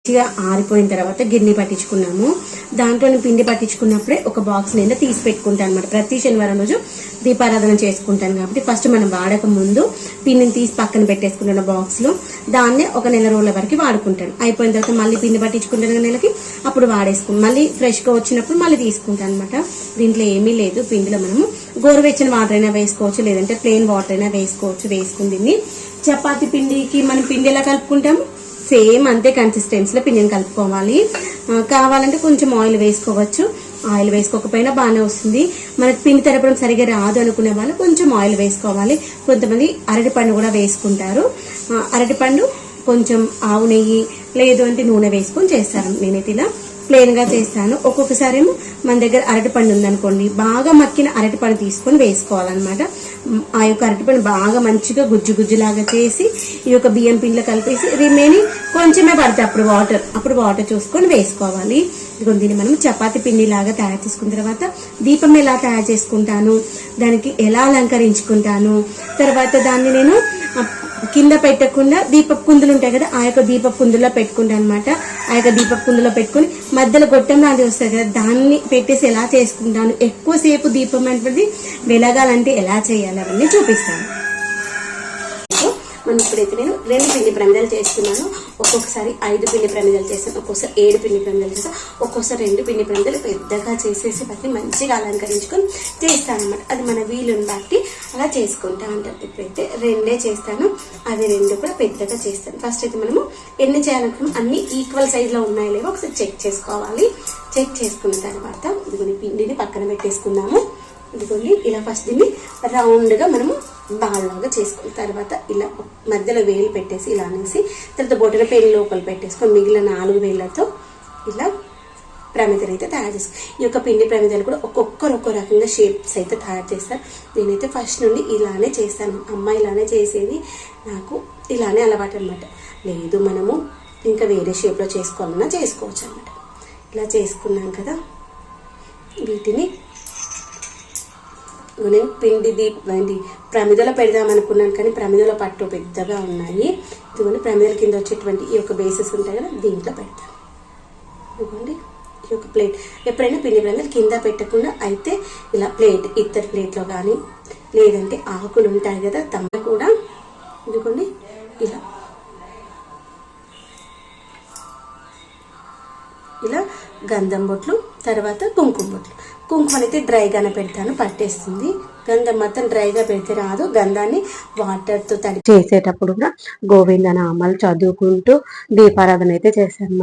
మంచిగా ఆరిపోయిన తర్వాత గిన్నె పట్టించుకున్నాము. దాంట్లో పిండి పట్టించుకున్నప్పుడే ఒక బాక్స్ నిండా తీసి పెట్టుకుంటాను అనమాట. ప్రతి శనివారం రోజు దీపారాధన చేసుకుంటాను కాబట్టి ఫస్ట్ మనం వాడక ముందు పిండిని తీసి పక్కన పెట్టేసుకుంటున్న బాక్స్లో దాన్నే ఒక నెల రోజుల వరకు వాడుకుంటాను. అయిపోయిన తర్వాత మళ్ళీ పిండి పట్టించుకుంటాను నెలకి, అప్పుడు వాడేసుకుంటాను. మళ్ళీ ఫ్రెష్గా వచ్చినప్పుడు మళ్ళీ తీసుకుంటాను అనమాట. దీంట్లో ఏమీ లేదు. పిండిలో మనము గోరువెచ్చని వాటర్ అయినా వేసుకోవచ్చు, లేదంటే ప్లెయిన్ వాటర్ అయినా వేసుకోవచ్చు. వేసుకుని దీన్ని చపాతి పిండికి మనం పిండి ఎలా కలుపుకుంటాము సేమ్ అంతే కన్సిస్టెన్సీలో పిండిని కలుపుకోవాలి. కావాలంటే కొంచెం ఆయిల్ వేసుకోవచ్చు, ఆయిల్ వేసుకోకపోయినా బాగానే వస్తుంది. మనకి పిండి తరపడం సరిగా రాదు అనుకునే వాళ్ళు కొంచెం ఆయిల్ వేసుకోవాలి. కొంతమంది అరటిపండు కూడా వేసుకుంటారు. అరటిపండు కొంచెం ఆవు నెయ్యి లేదు అంటే నూనె వేసుకొని చేస్తాను. నేనైతే ఇలా ప్లెయిన్ గా చేస్తాను. ఒక్కొక్కసారి ఏమో మన దగ్గర అరటిపండు ఉందనుకోండి, బాగా మక్కిన అరటిపండు తీసుకొని వేసుకోవాలన్నమాట. ఆ యొక్క అరటిపండు బాగా మంచిగా గుజ్జు గుజ్జులాగా చేసి ఈ యొక్క బియ్యం పిండిలో కలిపేసి రిమైనింగ్ కొంచెమే పడితే అప్పుడు వాటర్ చూసుకొని వేసుకోవాలి. దీన్ని మనం చపాతి పిండి లాగా తయారు చేసుకున్న తర్వాత దీపం ఎలా తయారు చేసుకుంటాను, దానికి ఎలా అలంకరించుకుంటాను, తర్వాత దాన్ని నేను కింద పెట్టకుండా దీపపు కుందులు ఉంటాయి కదా, ఆ యొక్క దీపపు కుందులో పెట్టుకుంటాను అనమాట. ఆ యొక్క దీపపు కుందులో పెట్టుకుని మధ్యలో గొట్టం లాంటివి వస్తాయి కదా, దాన్ని పెట్టేసి ఎలా చేసుకుంటాను, ఎక్కువసేపు దీపం అనేది వెలగాలంటే ఎలా చేయాలి అవన్నీ చూపిస్తాను. మనం ఇప్పుడైతే నేను 2 పిండి ప్రమిదలు చేస్తున్నాను. ఒక్కొక్కసారి 5 పిండి ప్రమిదలు చేస్తాను, ఒక్కొక్కసారి 7 పిండి ప్రమిదలు చేస్తాను, ఒక్కొక్కసారి 2 పిండి ప్రమిదలు పెద్దగా చేసేసి వాటిని మంచిగా అలంకరించుకొని చేస్తాను అనమాట. అది మన వీలుని బట్టి అలా చేసుకుంటా ఉంటాను. ఇప్పుడైతే 2 చేస్తాను, అవి 2 కూడా పెద్దగా చేస్తాను. ఫస్ట్ అయితే మనము ఎన్ని చేయాలనుకున్నాం అన్ని ఈక్వల్ సైజులో ఉన్నాయో లేవో ఒకసారి చెక్ చేసుకోవాలి. చెక్ చేసుకున్న తర్వాత ఇదిగోని పిండిని పక్కన పెట్టేసుకుందాము. ఇదిగోండి ఇలా ఫస్ట్ దీన్ని రౌండ్గా మనము బాల్ లాగా చేసుకున్న తర్వాత ఇలా మధ్యలో వేలు పెట్టేసి ఇలా అనేసి తర్వాత బొట్టల పేరు లోపల పెట్టేసుకొని మిగిలిన 4 వేలతో ఇలా ప్రమిదలు అయితే తయారు చేస్తాను. ఈ యొక్క పిండి ప్రమిదలు కూడా ఒక్కొక్కరు ఒక్కో రకంగా షేప్స్ అయితే తయారు చేస్తారు. నేనైతే ఫస్ట్ నుండి ఇలానే చేస్తాను. అమ్మ ఇలానే చేసేది, నాకు ఇలానే అలవాటు అనమాట. లేదు మనము ఇంకా వేరే షేప్లో చేసుకోవాలన్నా చేసుకోవచ్చు అనమాట. ఇలా చేసుకున్నాను కదా, వీటిని నేను పిండిది ప్రమిదలో పెడదాం అనుకున్నాను కానీ ప్రమిదలో పట్టు పెద్దగా ఉన్నాయి. ఇదిగోండి ప్రమిదల కింద వచ్చేటువంటి ఈ యొక్క బేసెస్ ఉంటాయి కదా, దీంట్లో పెడతాను. ఇదిగోండి ఈ యొక్క ప్లేట్ ఎప్పుడైనా పిండి ప్రమిదలు కింద పెట్టకుండా అయితే ఇలా ప్లేట్ ఇత్తడి ప్లేట్లో కానీ లేదంటే ఆకులు ఉంటాయి కదా తమ్మ కూడా ఇదిగోండి ఇలా గంధం బొట్లు, తర్వాత కుంకుమ బొట్లు. కుంకుమ అయితే డ్రైగానే పెడతాను, పట్టేస్తుంది. గంధం మొత్తం డ్రైగా పెడితే రాదు. గంధాన్ని వాటర్తో తడి చేసేటప్పుడు కూడా గోవింద నామాలు చదువుకుంటూ దీపారాధన అయితే చేస్తాను.